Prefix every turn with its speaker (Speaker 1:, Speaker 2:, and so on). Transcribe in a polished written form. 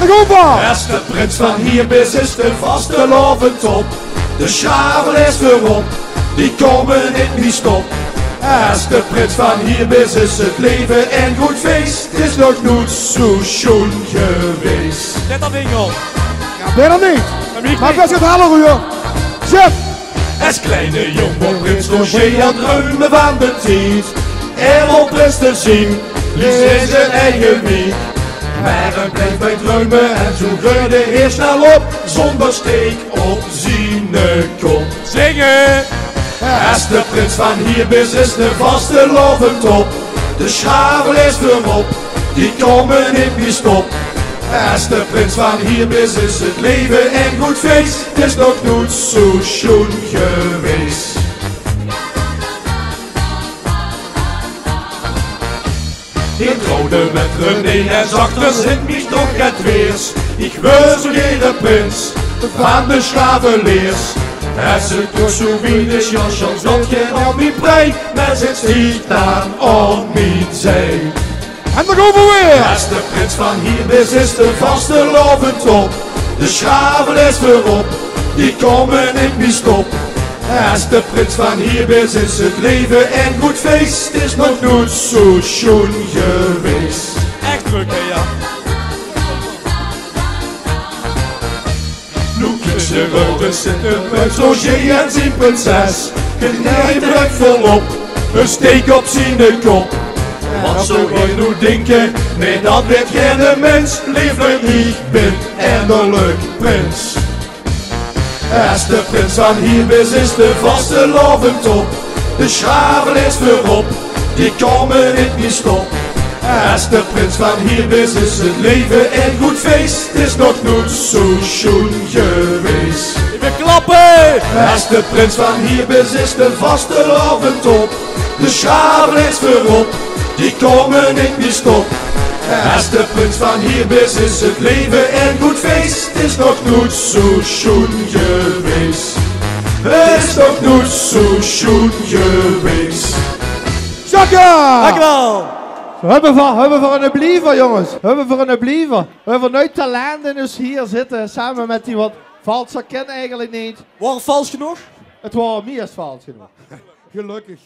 Speaker 1: de Goomba!
Speaker 2: Als de prins van Hierbis is de vaste top. De schavel is erop, die komen niet stop. Als de prins van Hierbis is het leven een goed feest. Het is nog nooit zo schoon geweest.
Speaker 3: Net dat ding op.
Speaker 1: Ja, ben er niet. Maar best gaat halen, Ruur. Chef!
Speaker 2: Als kleine jongen prins Roger aan het ruimen van de tijd. En op prins te zien, liefst in zijn eigen wiek. Maar hij bleef bij het ruimen en toen groeide hij snel op. Zonder steek op zijn kop.
Speaker 3: Zingen!
Speaker 2: Als de prins van Hierbis is de vaste top. De schavel is erop, die komen niet meer stop. Als de prins van Hierbis is het leven een goed feest. Het is nog nooit zo schoon geweest. Ik trouwde met René en zachter zit mich toch het weers. Ik wil zo geen prins van de schraveleers. Als het toch zo weinig chans dat je al niet brei, maar zit niet aan om niet zijn.
Speaker 1: En dan gaan we weer!
Speaker 2: Als de prins van Hierbis is de vaste top. De schavel is erop, die komen niet meer stop. Als de prins van Hierbis is het leven een goed feest. Het is nog nooit zo schoon geweest.
Speaker 3: Echt druk, hè, ja.
Speaker 2: Loekjes de rode zitten met Roger en zijn prinses. Genij brengt volop, een steek op zijn kop. Wat zou je nu denken? Nee, dat weet geen mens. Liever ik ben eindelijk prins. Als de prins van Hierbis is de vaste top. De schavel is erop, die komen niet meer stop. Als de prins van Hierbis is het leven een goed feest. Het is nog nooit zo schoon geweest.
Speaker 3: Even klappen!
Speaker 2: Als de prins van Hierbis is de vaste top. De schavel is erop, die komen niet meer stop. Als de prins van Hierbis is het leven een goed feest. Het is nog nooit zo schoon geweest. Het is nog nooit zo schoon geweest.
Speaker 1: Zakken!
Speaker 3: Dankjewel!
Speaker 1: We hebben voor een bliever, jongens. We hebben voor een bliever. We hebben nu talenten dus hier zitten, samen met die wat vals ken eigenlijk niet.
Speaker 3: Waren vals genoeg?
Speaker 1: Het was meer vals genoeg. Gelukkig.